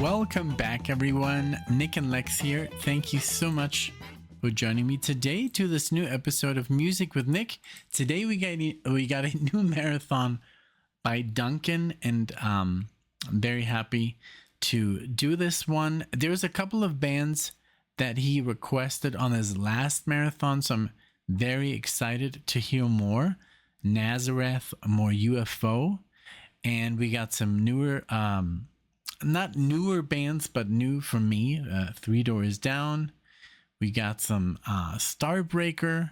Welcome back, everyone. NicknLex here. Thank you so much for joining me today to this new episode of Music with Nick. Today we got a new marathon by Duncan, and I'm very happy to do this one. There's a couple of bands that he requested on his last marathon, so I'm very excited to hear more. Nazareth, more UFO, and we got some newer, not newer bands, but new for me. Three Doors Down. We got some Starbreaker,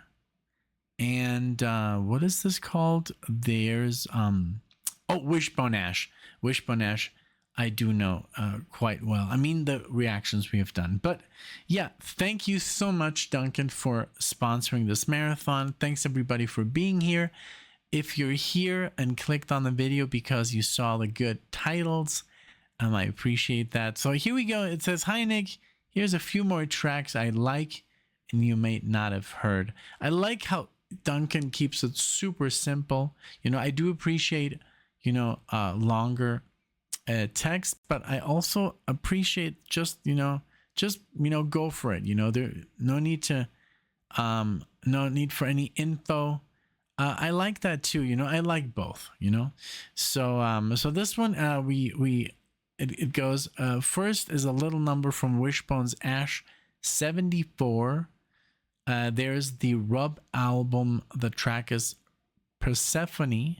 and what is this called? There's Wishbone Ash. Wishbone Ash, I do know quite well. I mean, the reactions we have done. But yeah, thank you so much, Duncan, for sponsoring this marathon. Thanks everybody for being here. If you're here and clicked on the video because you saw the good titles, I appreciate that. So here we go. It says, "Hi Nick, here's a few more tracks I like and you may not have heard." I like how Duncan keeps it super simple. You know, I do appreciate, longer text, but I also appreciate just go for it. There no need to no need for any info. I like that too. I like both. So this one it goes first is a little number from Wishbone Ash 74. There's the Rub album. The track is Persephone,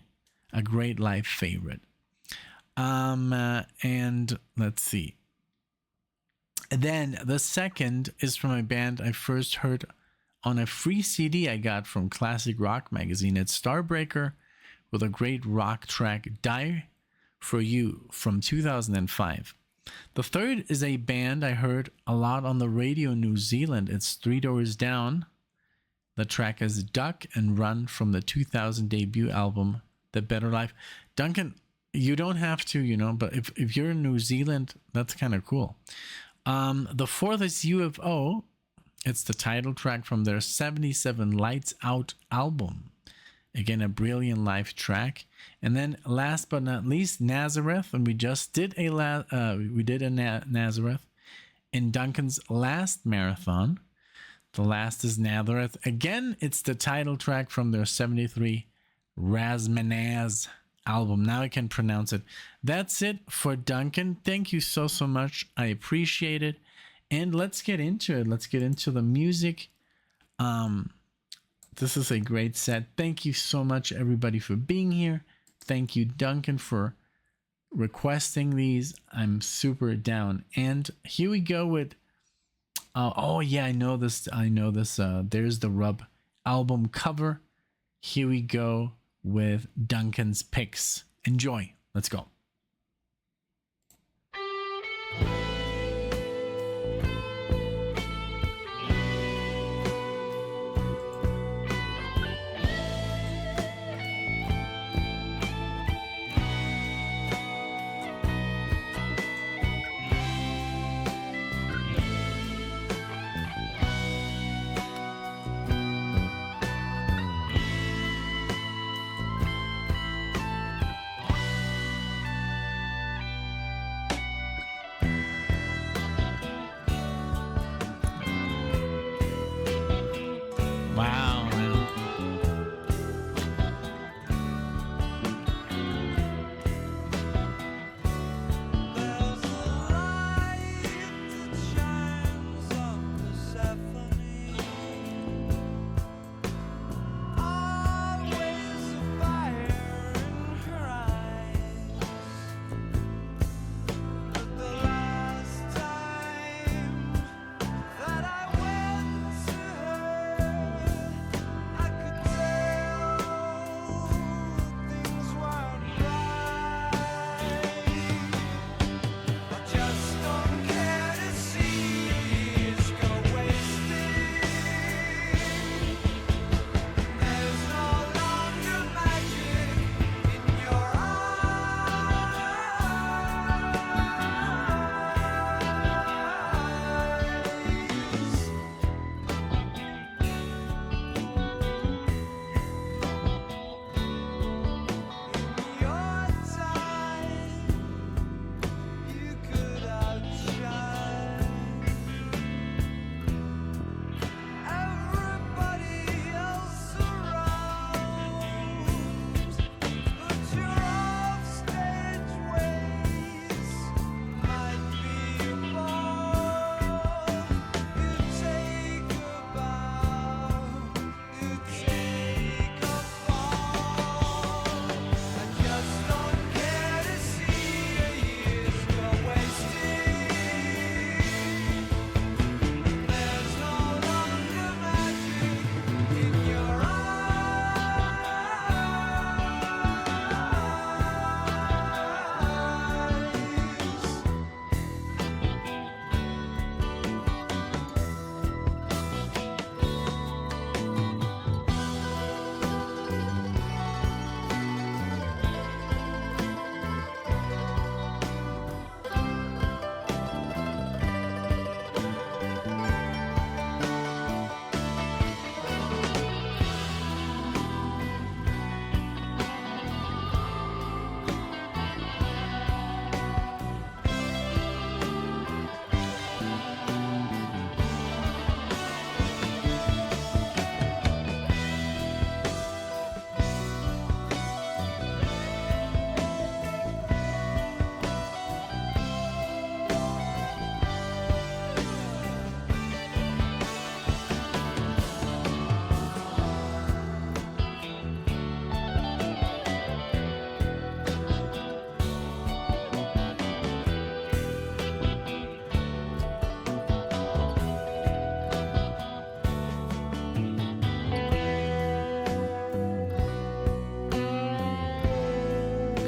a great live favorite. And let's see. Then the second is from a band I first heard on a free CD I got from Classic Rock magazine. It's Starbreaker with a great rock track, Die For You, from 2005. The third is a band I heard a lot on the radio in New Zealand. It's Three Doors Down. The track is Duck and Run from the 2000 debut album, The Better Life. Duncan, you don't have to, but if you're in New Zealand, that's kind of cool. The fourth is UFO. It's the title track from their 77 Lights Out album. Again, a brilliant live track. And then last but not least, Nazareth. And we just did Nazareth in Duncan's last marathon. The last is Nazareth. Again, it's the title track from their 73 Razamanaz album. Now I can pronounce it. That's it for Duncan. Thank you so much. I appreciate it. And let's get into it. Let's get into the music. This is a great set. Thank you so much, everybody, for being here. Thank you, Duncan, for requesting these. I'm super down. And here we go with oh yeah, I know this. There's the Rub album cover. Here we go with Duncan's picks. Enjoy. Let's go.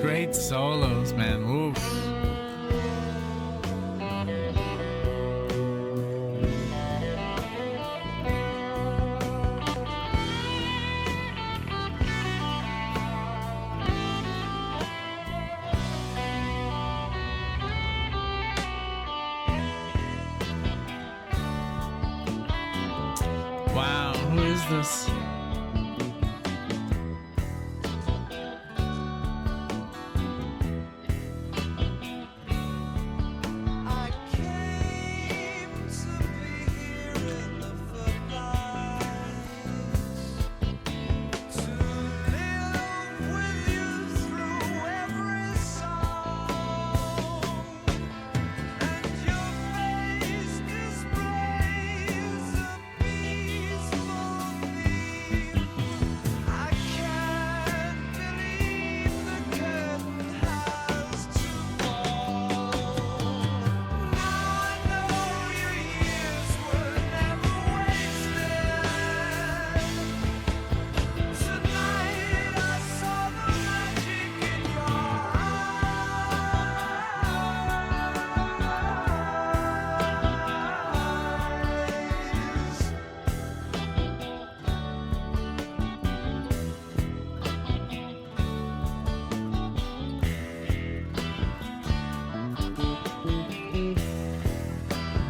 Great solos, man. Oof. Wow, who is this?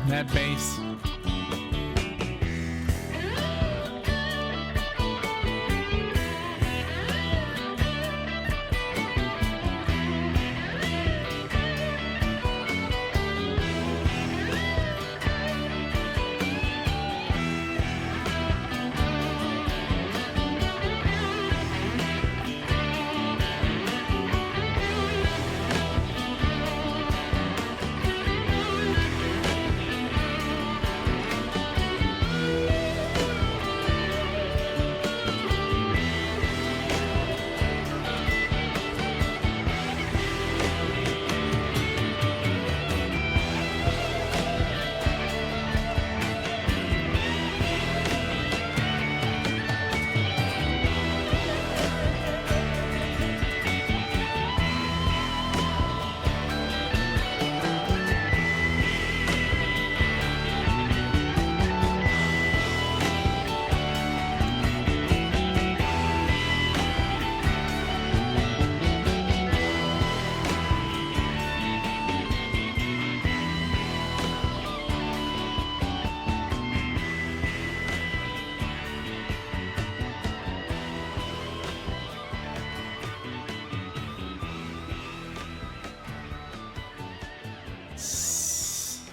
That bass.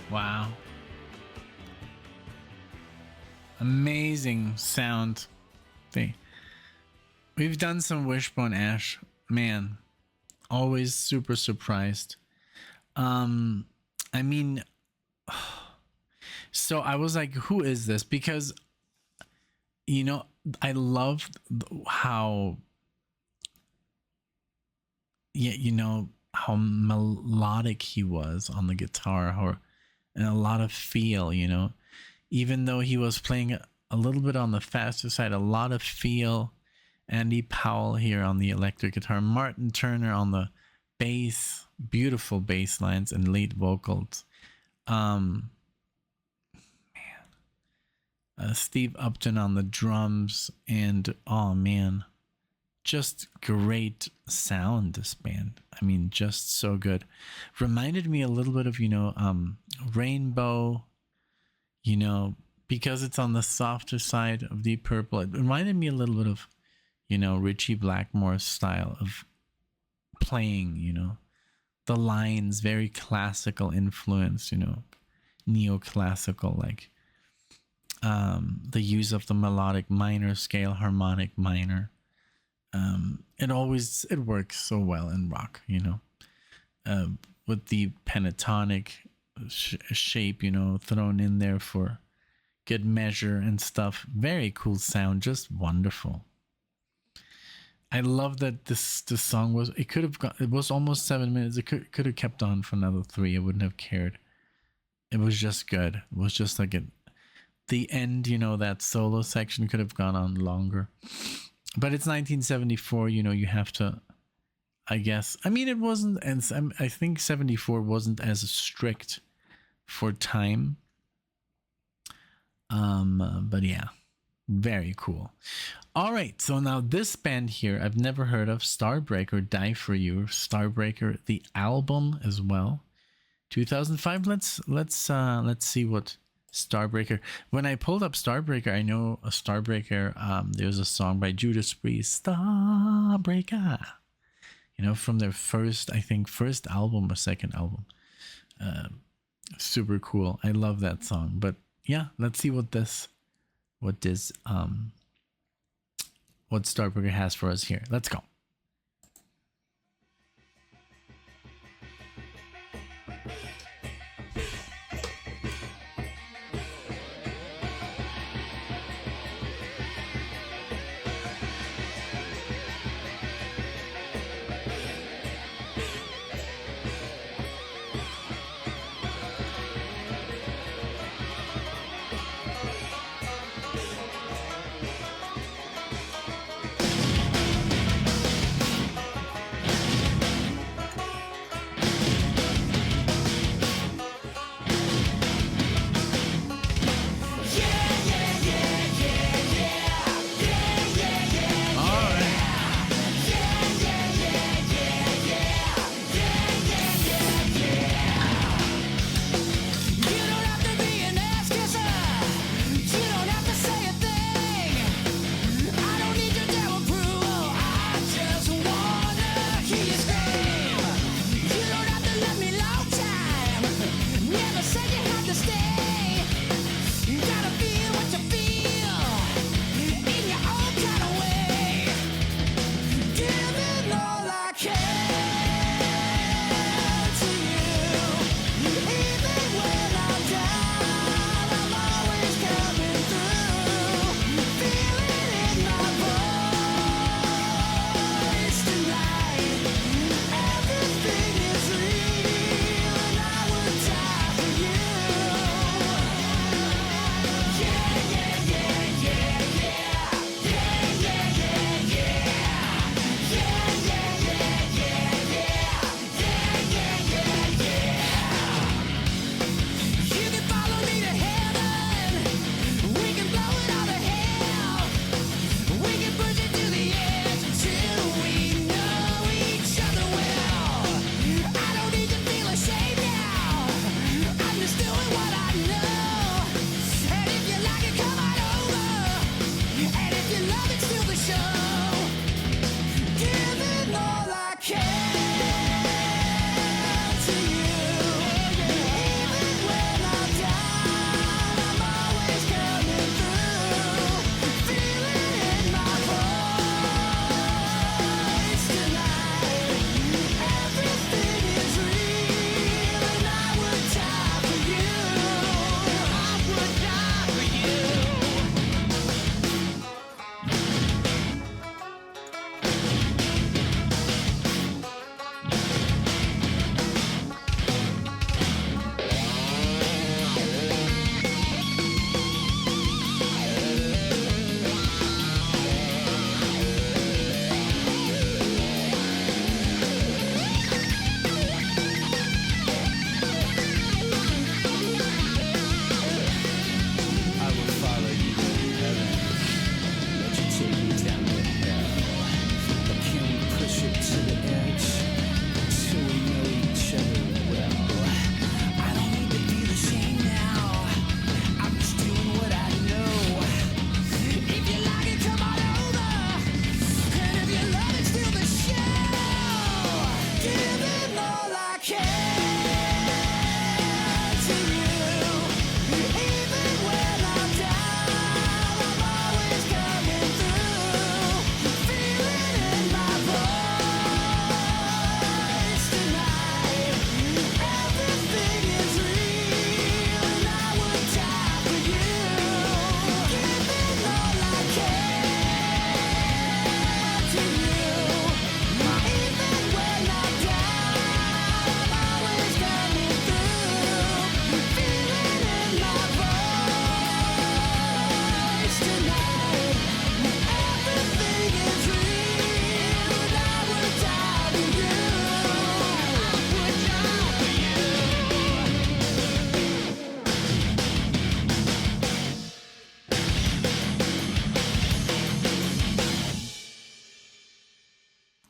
Wow. Amazing sound. We've done some Wishbone Ash. Man, always super surprised. I mean, so I was like, who is this? Because, you know, I love how, yeah, you know, how melodic he was on the guitar, and a lot of feel, you know, even though he was playing a little bit on the faster side, a lot of feel. Andy Powell here on the electric guitar, Martin Turner on the bass, beautiful bass lines and lead vocals. Steve Upton on the drums, and oh man, just great sound, this band. I mean, just so good. Reminded me a little bit of, you know, Rainbow, you know, because it's on the softer side of Deep Purple. It reminded me a little bit of, you know, Richie Blackmore's style of playing, you know, the lines, very classical influence, you know, neoclassical, like the use of the melodic minor scale, harmonic minor. It works so well in rock, you know, with the pentatonic shape, you know, thrown in there for good measure and stuff. Very cool sound, just wonderful. I love that this song was, it was almost 7 minutes. It could have kept on for another 3. I wouldn't have cared. It was just good. It was just like the end, you know, that solo section could have gone on longer. But it's 1974, you know, you have to I guess. I mean, it wasn't, and I think 74 wasn't as strict for time. But yeah, very cool. All right, so now this band here, I've never heard of. Starbreaker, Die For You. Starbreaker, the album as well. 2005. Let's see what Starbreaker. When I pulled up Starbreaker, I know a Starbreaker. There's a song by Judas Priest, Starbreaker. You know, from their first album or second album. Super cool. I love that song. But yeah, let's see what Starbreaker has for us here. Let's go.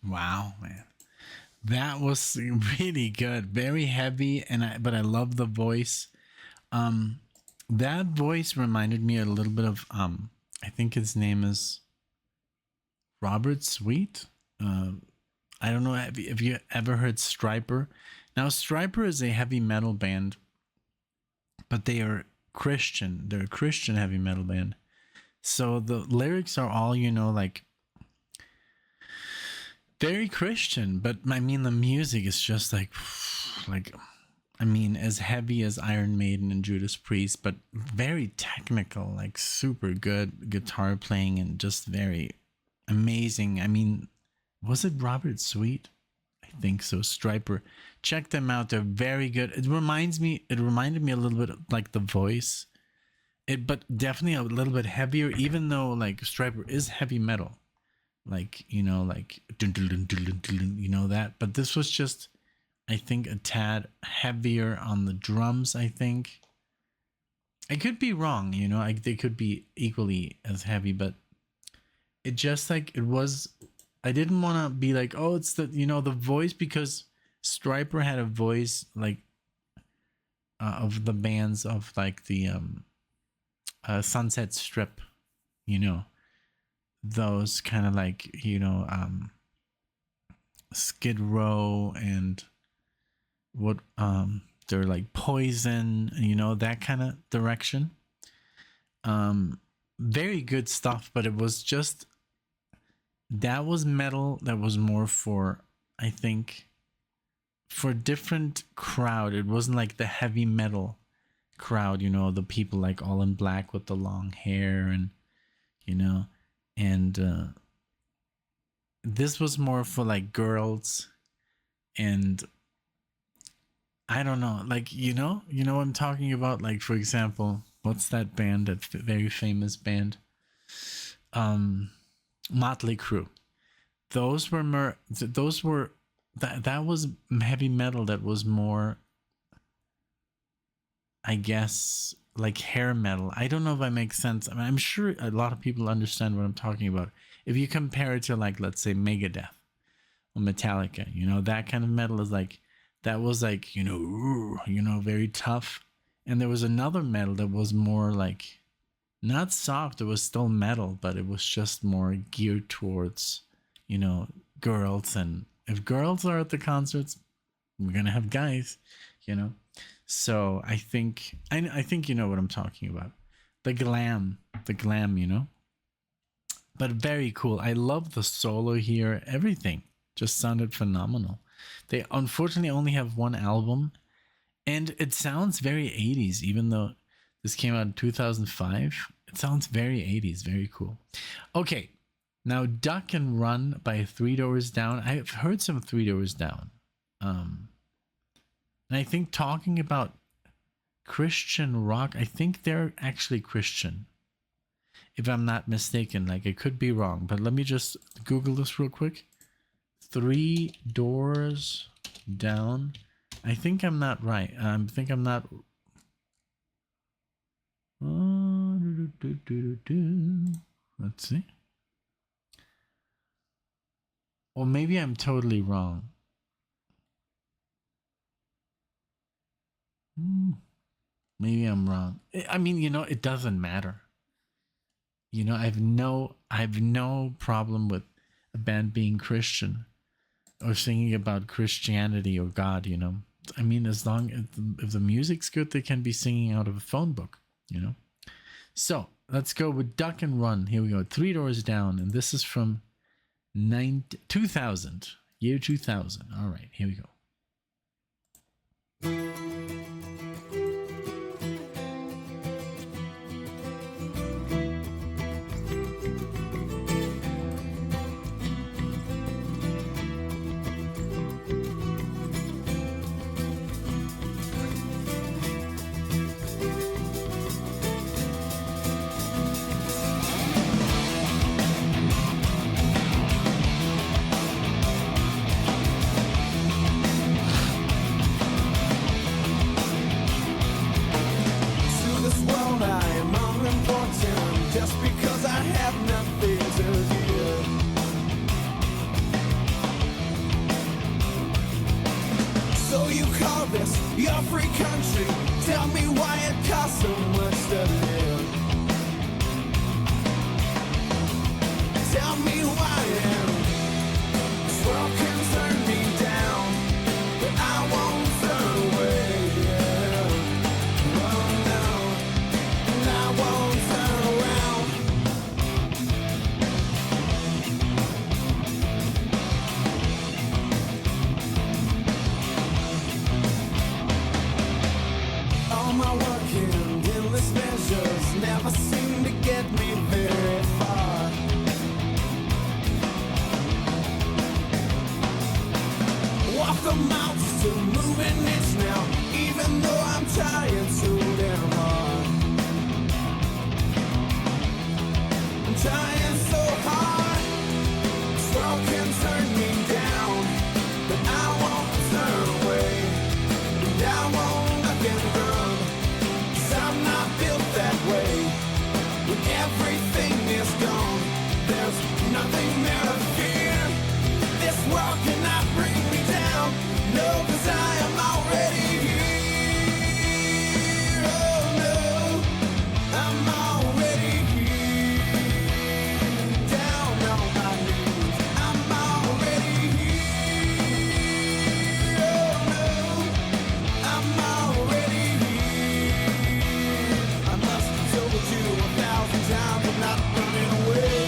Wow, man. That was really good. Very heavy but I love the voice. Um that voice reminded me a little bit of I think his name is Robert Sweet. I don't know if you ever heard Striper. Now Striper is a heavy metal band, but they are Christian. They're a Christian heavy metal band. So the lyrics are all, like very Christian, but I mean the music is just like I mean as heavy as Iron Maiden and Judas Priest, but very technical, like super good guitar playing and just very amazing. I mean, was it Robert Sweet? I think so. Striper. Check them out. They're very good. It reminded me a little bit of like The Voice. But definitely a little bit heavier, even though like Striper is heavy metal. Like, like dun, dun, dun, dun, dun, dun, that. But this was just, I think, a tad heavier on the drums, I think. I could be wrong, they could be equally as heavy, but it just like it was. I didn't want to be like, oh, it's the the voice, because Striper had a voice like of the bands of like the Sunset Strip, those kind of like Skid Row and what they're like Poison, that kind of direction. Very good stuff, but it was just, that was metal that was more for, I think, for a different crowd. It wasn't like the heavy metal crowd, the people like all in black with the long hair and and this was more for like girls. And I don't know, like what I'm talking about. Like, for example, what's that band, that very famous band, Motley Crue? Those were that was heavy metal that was more, I guess, like hair metal. I don't know if I make sense. I mean, I'm sure a lot of people understand what I'm talking about. If you compare it to like, let's say, Megadeth or Metallica, that kind of metal is like, that was like, very tough. And there was another metal that was more like, not soft, it was still metal, but it was just more geared towards, girls. And if girls are at the concerts, we're going to have guys, So I think you know what I'm talking about. The glam, But very cool. I love the solo here. Everything just sounded phenomenal. They unfortunately only have one album, and it sounds very 80s, even though this came out in 2005. It sounds very 80s. Very cool. Okay, now Duck and Run by Three Doors Down. I've heard some Three Doors Down. And I think talking about Christian rock, I think they're actually Christian, if I'm not mistaken. Like, I could be wrong, but let me just Google this real quick. Three Doors Down. I think I'm not right. I think I'm not. Let's see. Or maybe I'm totally wrong. Maybe I'm wrong. I mean, it doesn't matter. I have no problem with a band being Christian or singing about Christianity or God. I mean, as long as if the music's good, they can be singing out of a phone book. So let's go with Duck and Run. Here we go. Three Doors Down, and this is from 2000, year 2000. All right, here we go. So you call this your free country? Tell me why it costs so much to live. Tell me why this world can turn me down, but I won't turn away. Oh no, and I won't turn around. All my work and endless measures never seem to get me very far. Walk the mountains to moving inch now, even though I'm trying so damn hard. I'm trying so hard. This world can turn me down, but I won't turn away, and I won't look and run, 'cause I'm not built that way. When everything is gone, there's nothing there to fear. This world cannot bring me down, no, 'cause I am already here. Oh no, I'm already here. Down on my knees, I'm already here. Oh no, I'm already here. I must have told you 1,000 times I'm not running away.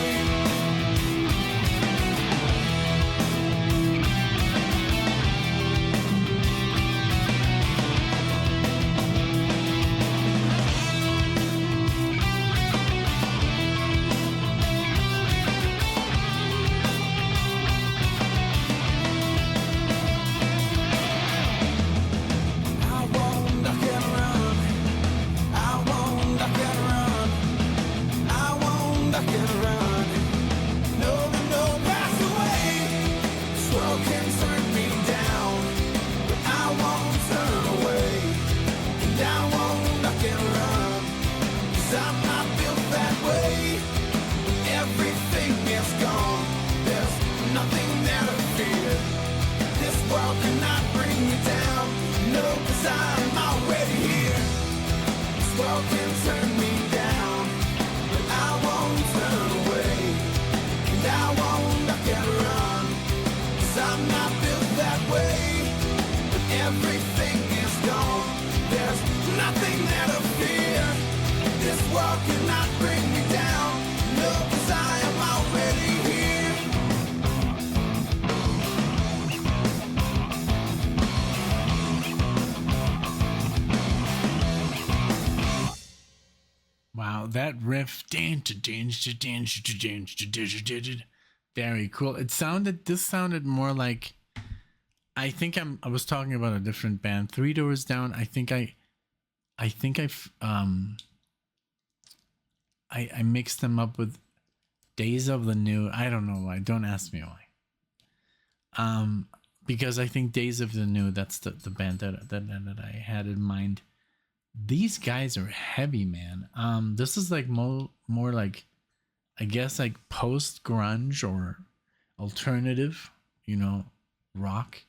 I won't duck and run. I won't duck and run. I won't duck and run. No, no, pass away. This world can turn me down, but I won't turn away, and I won't duck and run, 'cause I'm not built that way. When everything is gone, there's nothing there to fear. This world cannot bring me down, no, 'cause I'm already here. This world can turn me down, but I won't turn away, and I won't duck and run, 'cause I'm not built that way. When everything is gone, there's nothing there to fear. This world cannot bring me down, no, 'cause I am already here. Wow, that riff. Very cool. This sounded more like, I think I was talking about a different band. Three Doors Down. I think I mixed them up with Days of the New. I don't know why. Don't ask me why. Because I think Days of the New, that's the band that I had in mind. These guys are heavy, man. This is like more like, I guess, like post grunge or alternative, rock.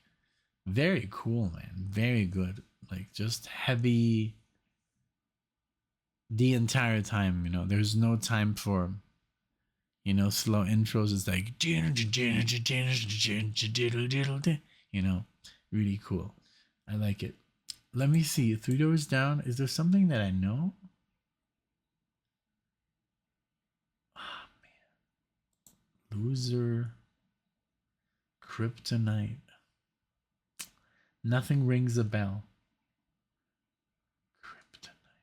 Very cool, man. Very good. Like just heavy the entire time, there's no time for, slow intros. It's like, really cool. I like it. Let me see. Three Doors Down. Is there something that I know? Oh, man. Loser. Kryptonite. Nothing rings a bell. Kryptonite.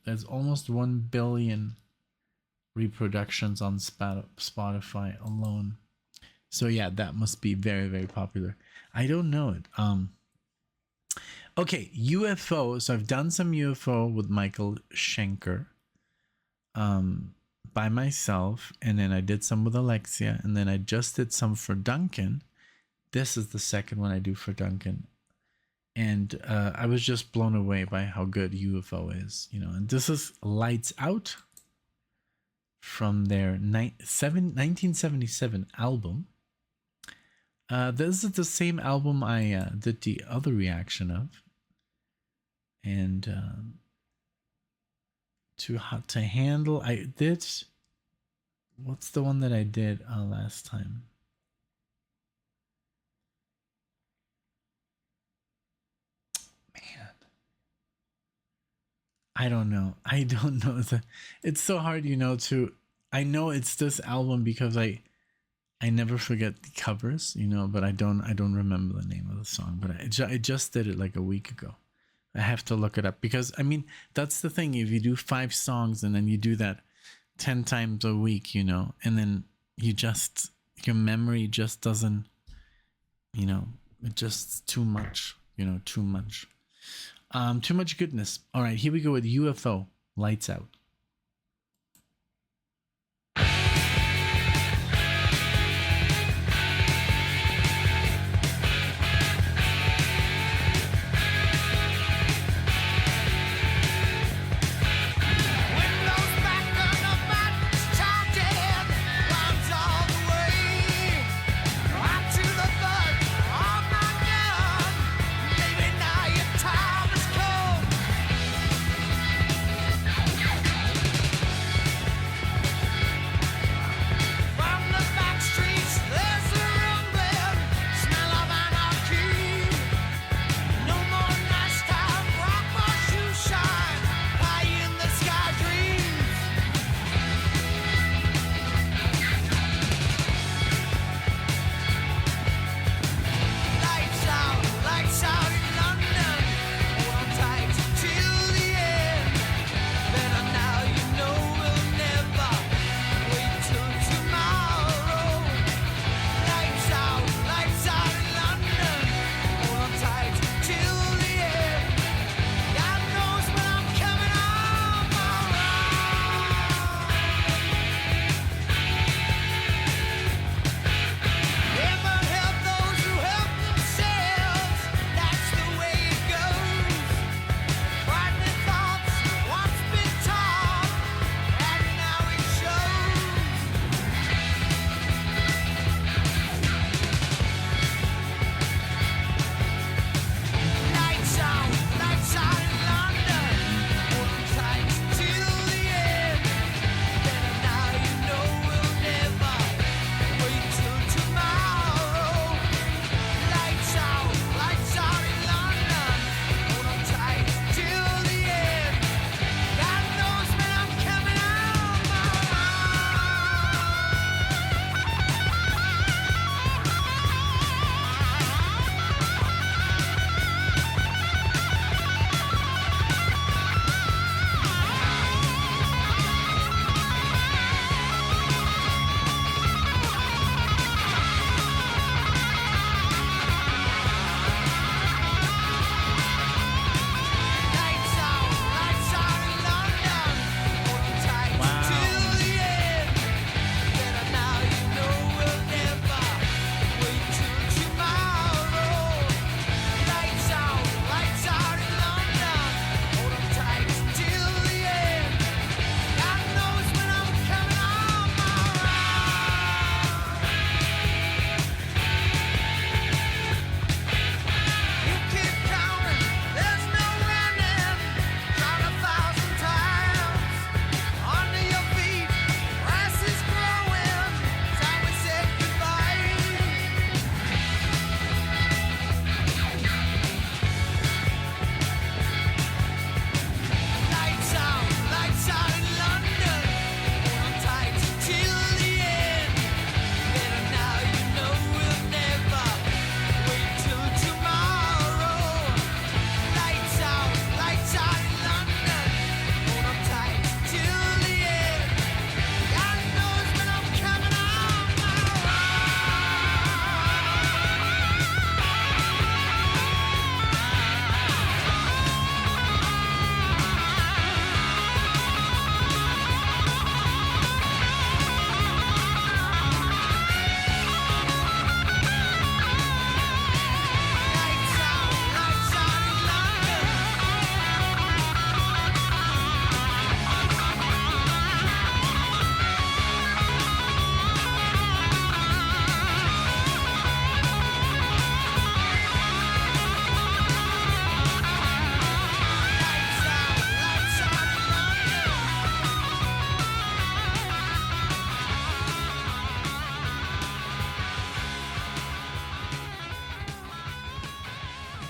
That's almost 1 billion reproductions on Spotify alone. So yeah, that must be very, very popular. I don't know it. Okay, UFO. So I've done some UFO with Michael Schenker by myself, and then I did some with Alexia, and then I just did some for Duncan. This is the second one I do for Duncan. And I was just blown away by how good UFO is, and this is Lights Out from their 1977 album. This is the same album I did the other reaction of, and Too Hot to Handle. I did. What's the one that I did last time? Man, I don't know. I don't know. It's so hard, to. I know it's this album because I never forget the covers, but I don't remember the name of the song. But I just did it like a week ago. I have to look it up because I mean that's the thing. If you do 5 songs and then you do that 10 times a week, and then your memory just doesn't, it just too much, too much. Too much goodness. All right, here we go with UFO. Lights Out.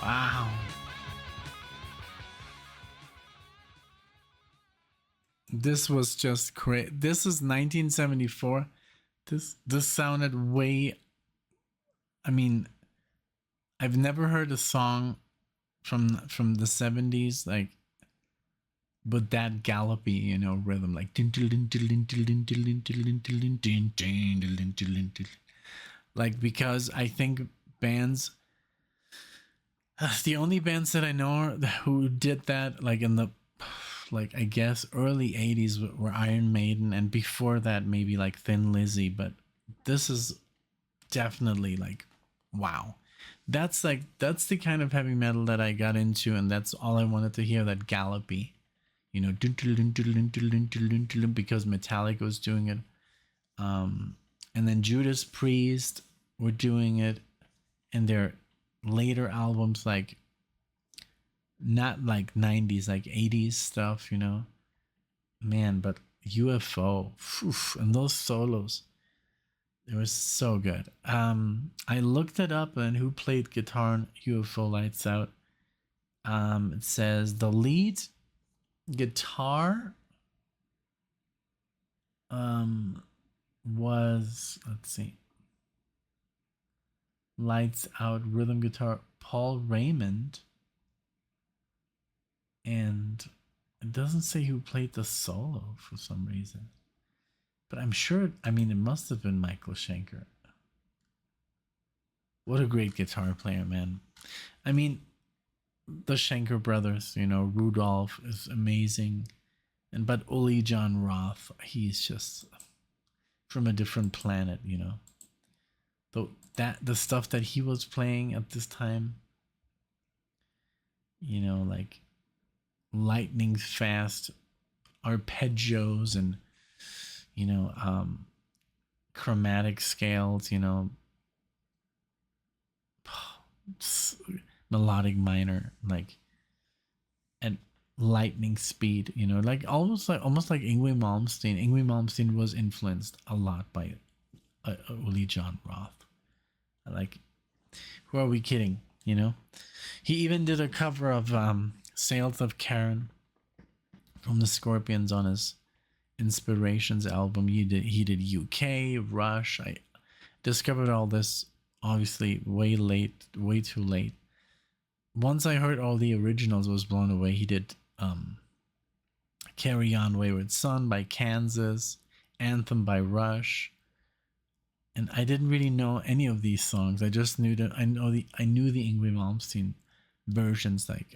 Wow. This was just crazy. This is 1974. This sounded way. I mean, I've never heard a song from the 70s like with that gallopy, you know, rhythm like like, because I think bands, the only bands that I know who did that like in the, like, I guess early 80s were Iron Maiden, and before that maybe like Thin Lizzy, but this is definitely like, wow. That's the kind of heavy metal that I got into, and that's all I wanted to hear, that gallopy, you know, because Metallica was doing it, and then Judas Priest were doing it in their later albums, like not like 90s, like 80s stuff, you know, man. But UFO, and those solos, it was so good. I looked it up, and who played guitar on UFO Lights Out. It says the lead guitar was, let's see, Lights Out rhythm guitar, Paul Raymond. And it doesn't say who played the solo for some reason. But I'm sure, I mean, it must have been Michael Schenker. What a great guitar player, man. I mean, the Schenker brothers, you know, Rudolph is amazing. But Uli John Roth, he's just from a different planet, you know. The stuff that he was playing at this time, you know, like lightning fast arpeggios and, you know, chromatic scales, you know, melodic minor, like, and lightning speed, you know, like almost like Yngwie Malmsteen. Yngwie Malmsteen was influenced a lot by Uli John Roth. Like, who are we kidding? You know, he even did a cover of Sales of Karen from the Scorpions on his Inspirations album. He did UK, Rush. I discovered all this obviously way too late. Once I heard all the originals, I was blown away. He did Carry On Wayward Son by Kansas, Anthem by Rush. And I didn't really know any of these songs. I just knew that I knew the Yngwie Malmsteen versions, like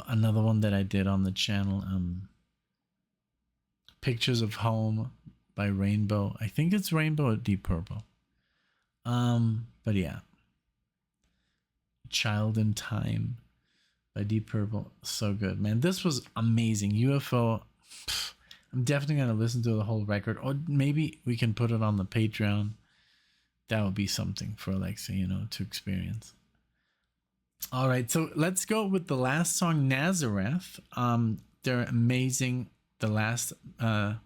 another one that I did on the channel, Pictures of Home by Rainbow. I think it's Rainbow or Deep Purple. But yeah, Child in Time by Deep Purple, so good, man. This was amazing. UFO. I'm definitely going to listen to the whole record, or maybe we can put it on the Patreon. That would be something for Alexa, you know, to experience. All right, so let's go with the last song, Nazareth. They're amazing. The last, I'm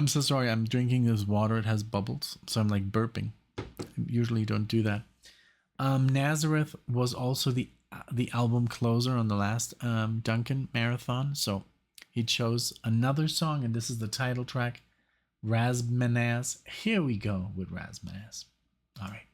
so sorry, I'm drinking this water. It has bubbles, so I'm like burping. I usually don't do that. Nazareth was also the album closer on the last Duncan marathon, so he chose another song, and this is the title track, Razamanaz. Here we go with Razamanaz. All right.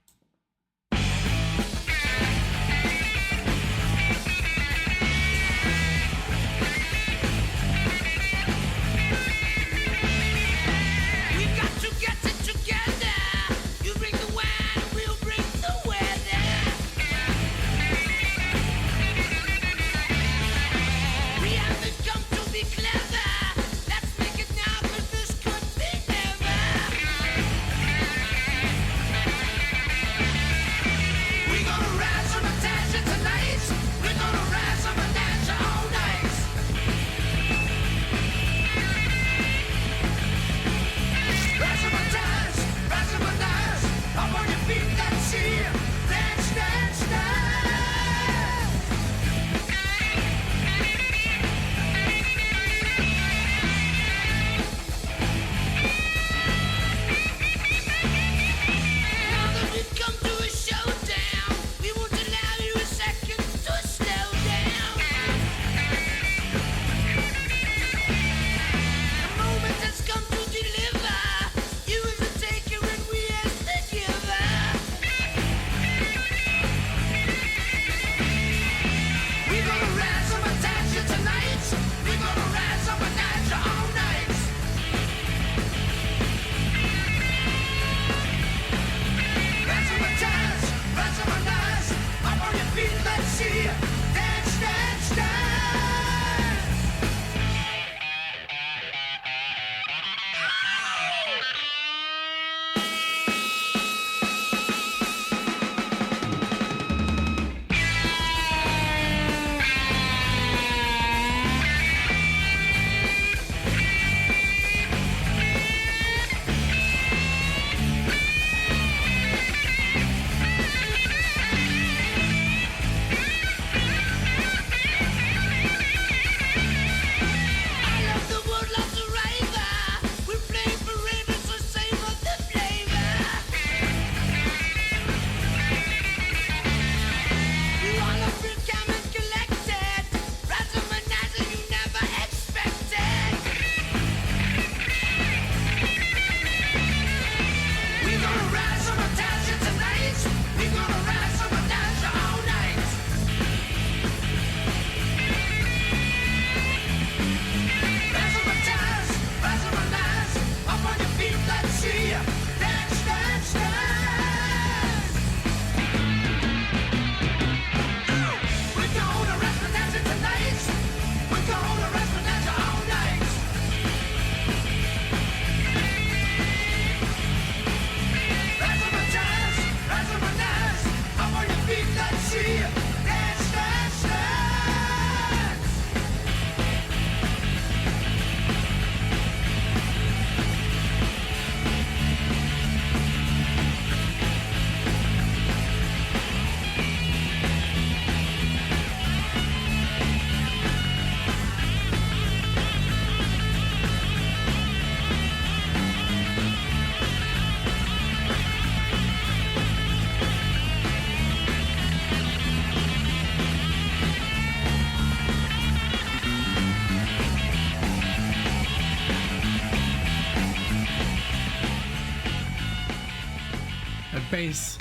A bass.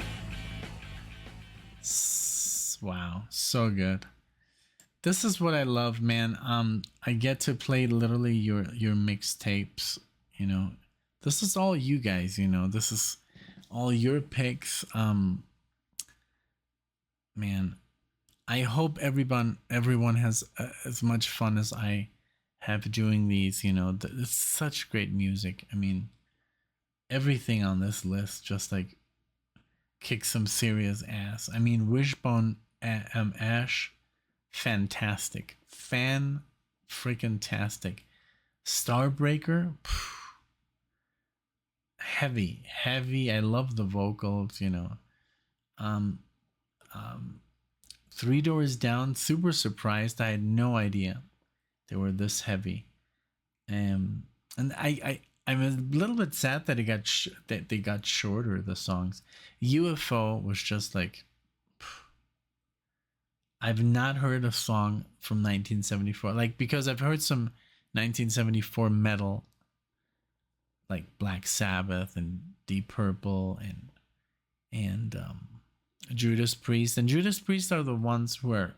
Wow, so good. This is what I love, man. I get to play literally your mixtapes, you know. This is all you guys, you know. This is all your picks. Man, I hope everyone has as much fun as I have doing these, you know. It's such great music. I mean, everything on this list just like kicks some serious ass. I mean, Wishbone Ash, fantastic. Fan freaking tastic. Starbreaker, heavy. I love the vocals, you know. Um, Three Doors Down, super surprised. I had no idea they were this heavy. And I'm a little bit sad that that they got shorter, the songs. UFO was just like, I've not heard a song from 1974, like, because I've heard some 1974 metal, like Black Sabbath and Deep Purple and Judas Priest. And Judas Priest are the ones who are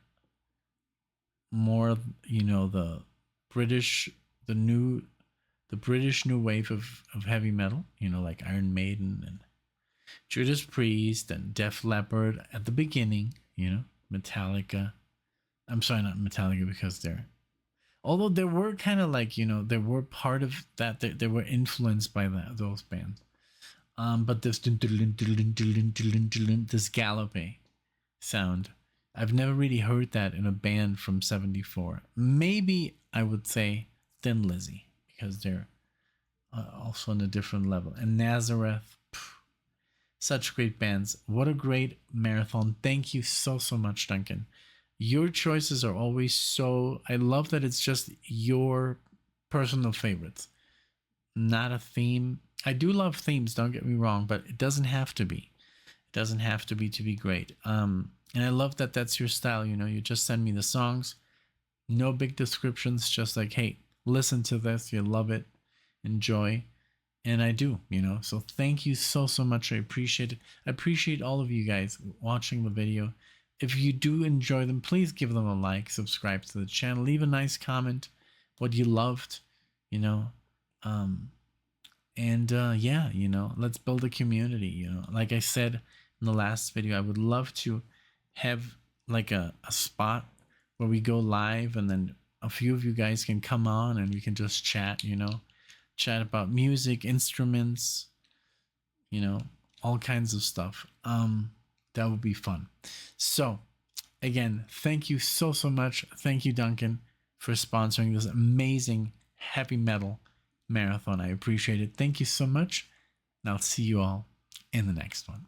more, you know, the British new wave of heavy metal, you know, like Iron Maiden and Judas Priest and Def Leppard at the beginning, you know, Metallica. I'm sorry, not Metallica, because although they were kind of like, you know, they were part of that. They were influenced by those bands. But this gallopy sound, I've never really heard that in a band from '74. Maybe I would say Thin Lizzy, because they're also on a different level. And Nazareth, such great bands. What a great marathon. Thank you so much, Duncan. Your choices are always so, I love that it's just your personal favorites, not a theme. I do love themes, don't get me wrong, but it doesn't have to be. It doesn't have to be great. And I love that that's your style. You know, you just send me the songs, no big descriptions, just like, hey, listen to this, you love it, enjoy. And I do, you know. So thank you so much. I appreciate it. I appreciate all of you guys watching the video. If you do enjoy them, please give them a like, subscribe to the channel, leave a nice comment, what you loved, you know. Yeah, you know, let's build a community, you know. Like I said in the last video, I would love to have like a spot where we go live, and then a few of you guys can come on and we can just chat, you know, chat about music, instruments, you know, all kinds of stuff. That would be fun. So again, thank you so much. Thank you, Duncan, for sponsoring this amazing heavy metal marathon. I appreciate it. Thank you so much, and I'll see you all in the next one.